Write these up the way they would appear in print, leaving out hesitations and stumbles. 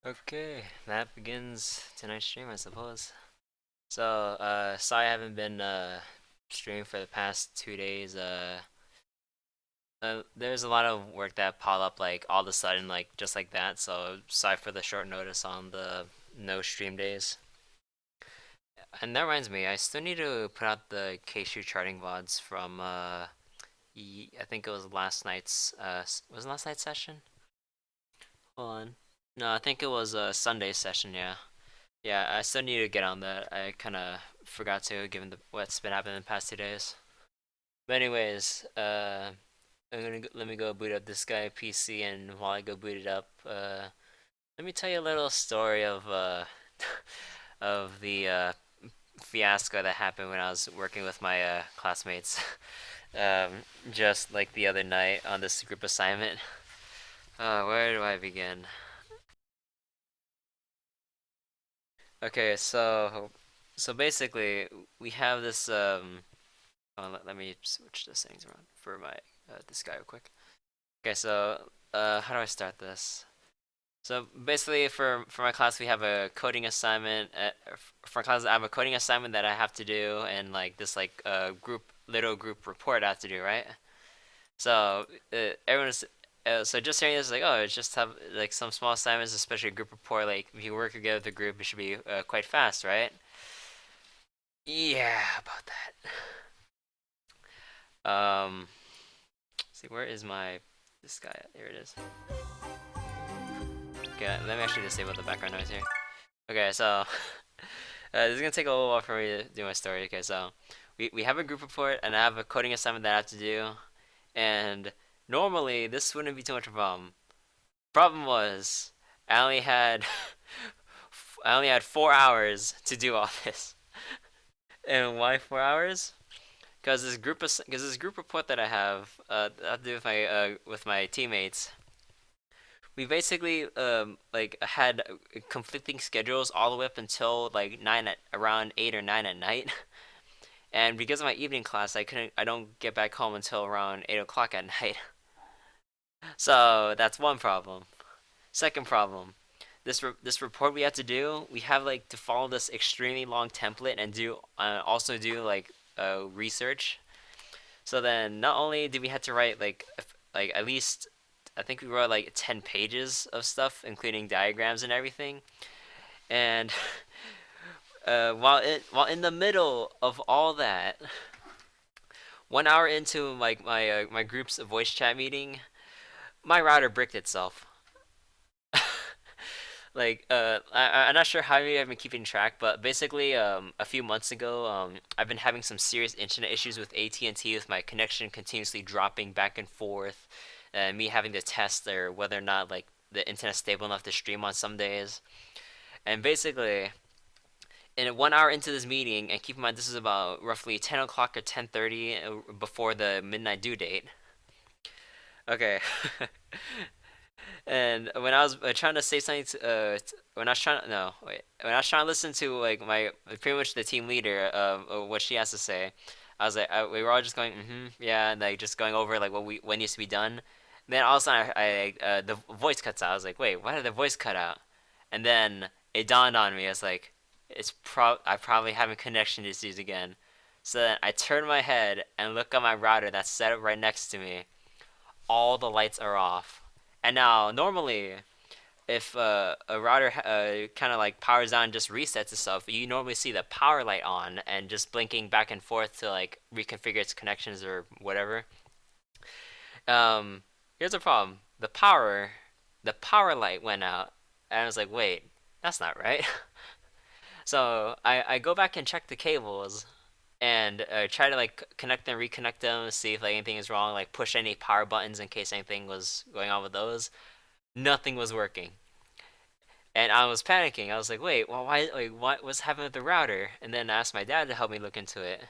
Okay, that begins tonight's stream, I suppose. So, sorry I haven't been streaming for the past 2 days. There's a lot of work that piled up like all of a sudden, like just like that. So, sorry for the short notice on the no stream days. And that reminds me, I still need to put out the K-Shoe charting VODs from I think it was last night's was it last night's session? Hold on. No, I think it was a Sunday session, yeah. Yeah, I still need to get on that. I kind of forgot to, given what's been happening in the past 2 days. But anyways, let me go boot up this guy PC, and while I go boot it up, let me tell you a little story of of the fiasco that happened when I was working with my classmates. Um, just like the other night on this group assignment. Where do I begin? Okay, so basically we have this let me switch the settings around for my this guy real quick. Okay, so how do I start this? So basically, for my class, we have a coding assignment. For my class, I have a coding assignment that I have to do, and like this like little group report I have to do, right? So everyone's so just hearing this like, oh, it's just have like some small assignments, especially a group report. Like if you work together with a group, it should be quite fast, right? Yeah, about that. See, where is my this guy? Here it is. Okay, let me actually disable the background noise here. Okay, so this is gonna take a little while for me to do my story. Okay, so we have a group report, and I have a coding assignment that I have to do, and normally this wouldn't be too much of a problem. Problem was I only had I only had 4 hours to do all this. And why 4 hours? Because this group report that I have to do with my teammates. We basically like had conflicting schedules all the way up until like nine at around 8 or 9 at night. And because of my evening class, I don't get back home until around 8 o'clock at night. So that's one problem. Second problem, this report we have to do, we have like to follow this extremely long template and do also do like research. So then not only did we have to write like at least I think we wrote like 10 pages of stuff, including diagrams and everything. And while in the middle of all that, 1 hour into like my group's voice chat meeting, my router bricked itself. Like I'm not sure how you have been keeping track, but basically a few months ago I've been having some serious internet issues with AT&T, with my connection continuously dropping back and forth, and me having to test or whether or not like the internet's stable enough to stream on some days. And basically, in 1 hour into this meeting, and keep in mind this is about roughly 10 o'clock or 10:30 before the midnight due date. Okay. And when I was trying to say something when I was trying to, no, wait, when I was trying to listen to like my pretty much the team leader what she has to say, I was like, we were all just going, yeah, and like just going over like what needs to be done. Then all of a sudden, the voice cuts out. I was like, wait, why did the voice cut out? And then it dawned on me. I was like, I probably having connection issues again. So then I turned my head and look at my router that's set up right next to me. All the lights are off. And now, normally, if a router kind of like powers down and just resets itself, you normally see the power light on and just blinking back and forth to like reconfigure its connections or whatever. Here's the problem: the power light went out, and I was like, wait, that's not right. So I go back and check the cables and try to like connect them, reconnect them, see if like anything is wrong, like push any power buttons in case anything was going on with those. Nothing was working. And I was panicking. I was like, "Wait, well, why? Like, what's happening with the router?" And then I asked my dad to help me look into it.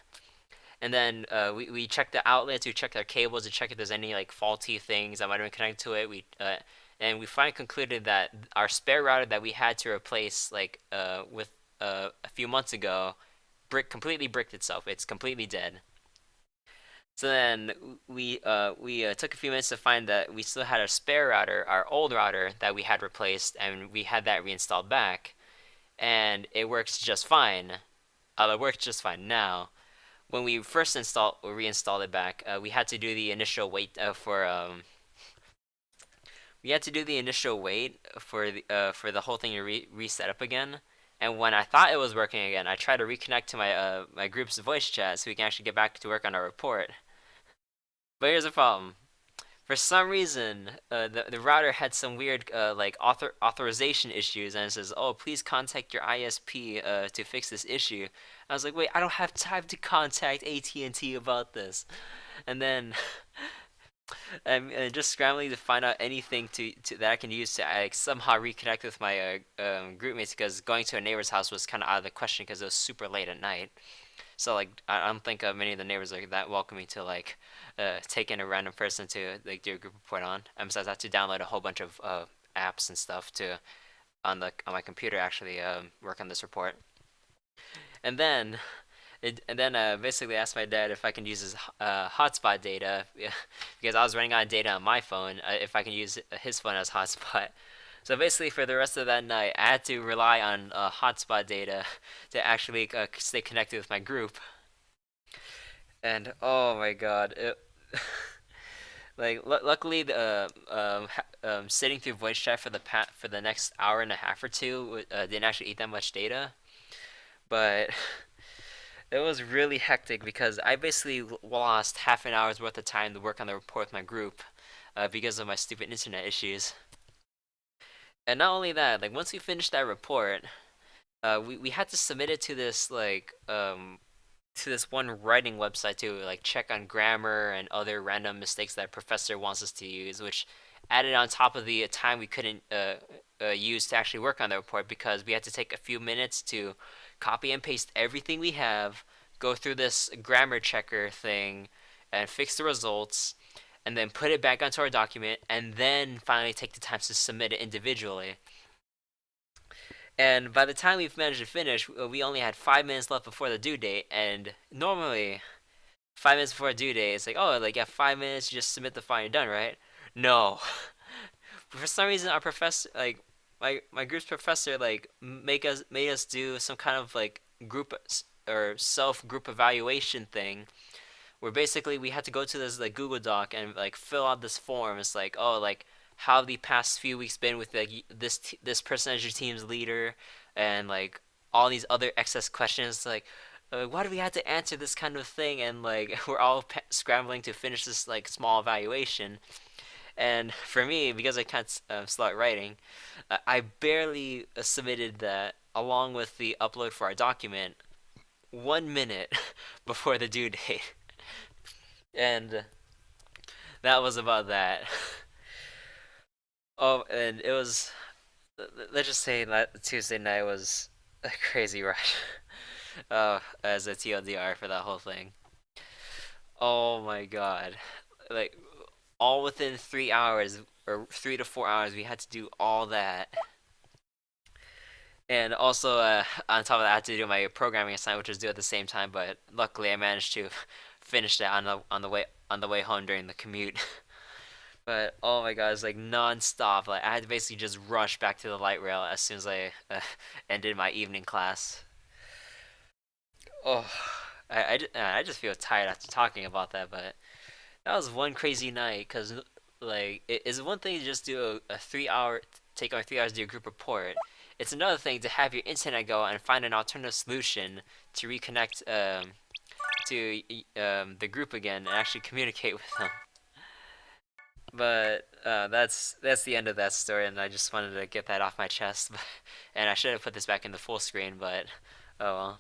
And then we checked the outlets, we checked our cables to check if there's any like faulty things that might have been connected to it. And we finally concluded that our spare router that we had to replace like with a few months ago completely bricked itself. It's completely dead. So then we took a few minutes to find that we still had our spare router, our old router that we had replaced, and we had that reinstalled back, and it works just fine. It works just fine now. When we first installed or reinstalled it back, we had to do the initial wait for we had to do the initial wait for the whole thing to reset up again. And when I thought it was working again, I tried to reconnect to my group's voice chat so we can actually get back to work on our report. But here's the problem. For some reason, the router had some weird like authorization issues, and it says, "Oh, please contact your ISP to fix this issue." I was like, "Wait, I don't have time to contact AT&T about this." And then I'm just scrambling to find out anything to that I can use to like somehow reconnect with my group mates because going to a neighbor's house was kind of out of the question because it was super late at night. So like I don't think many of the neighbors are that welcoming to like take in a random person to like do a group report on. Besides, I have to download a whole bunch of apps and stuff to on my computer actually work on this report. And then basically asked my dad if I can use his hotspot data because I was running out of data on my phone. If I can use his phone as hotspot. So basically, for the rest of that night, I had to rely on hotspot data to actually stay connected with my group. And oh my god, like luckily the sitting through voice chat for for the next hour and a half or two didn't actually eat that much data, but it was really hectic because I basically lost half an hour's worth of time to work on the report with my group because of my stupid internet issues. And not only that, like once we finished that report, we had to submit it to this one writing website to like check on grammar and other random mistakes that professor wants us to use, which added on top of the time we couldn't use to actually work on the report because we had to take a few minutes to copy and paste everything we have, go through this grammar checker thing, and fix the results, and then put it back onto our document, and then finally take the time to submit it individually. And by the time we've managed to finish, we only had 5 minutes left before the due date. And normally, 5 minutes before a due date, it's like, oh, like, yeah, 5 minutes, you just submit the file, you're done, right? No. For some reason, our professor, like, my group's professor, like, made us do some kind of like group or self group evaluation thing where basically we had to go to this like Google Doc and like fill out this form. It's like, oh, like how have the past few weeks been with like this person as your team's leader, and like all these other excess questions. Like, why do we have to answer this kind of thing? And like we're all scrambling to finish this like small evaluation. And for me, because I can't slow at writing, I barely submitted that along with the upload for our document 1 minute before the due date. And that was about that. Oh, and it was. Let's just say that Tuesday night was a crazy rush. As a TLDR for that whole thing. Oh my god. Like, all within 3 hours, or 3 to 4 hours, we had to do all that. And also, on top of that, I had to do my programming assignment, which was due at the same time. But luckily, I managed to finish that on the way home during the commute. But oh my god, it's like non-stop. Like I had to basically just rush back to the light rail as soon as I ended my evening class. Oh, I just feel tired after talking about that. But that was one crazy night. Cause like it is one thing to just do a 3 hour take on 3 hours to do a group report. It's another thing to have your internet go and find an alternative solution to reconnect to the group again and actually communicate with them. But that's the end of that story, and I just wanted to get that off my chest. And I should have put this back in the full screen, but oh well.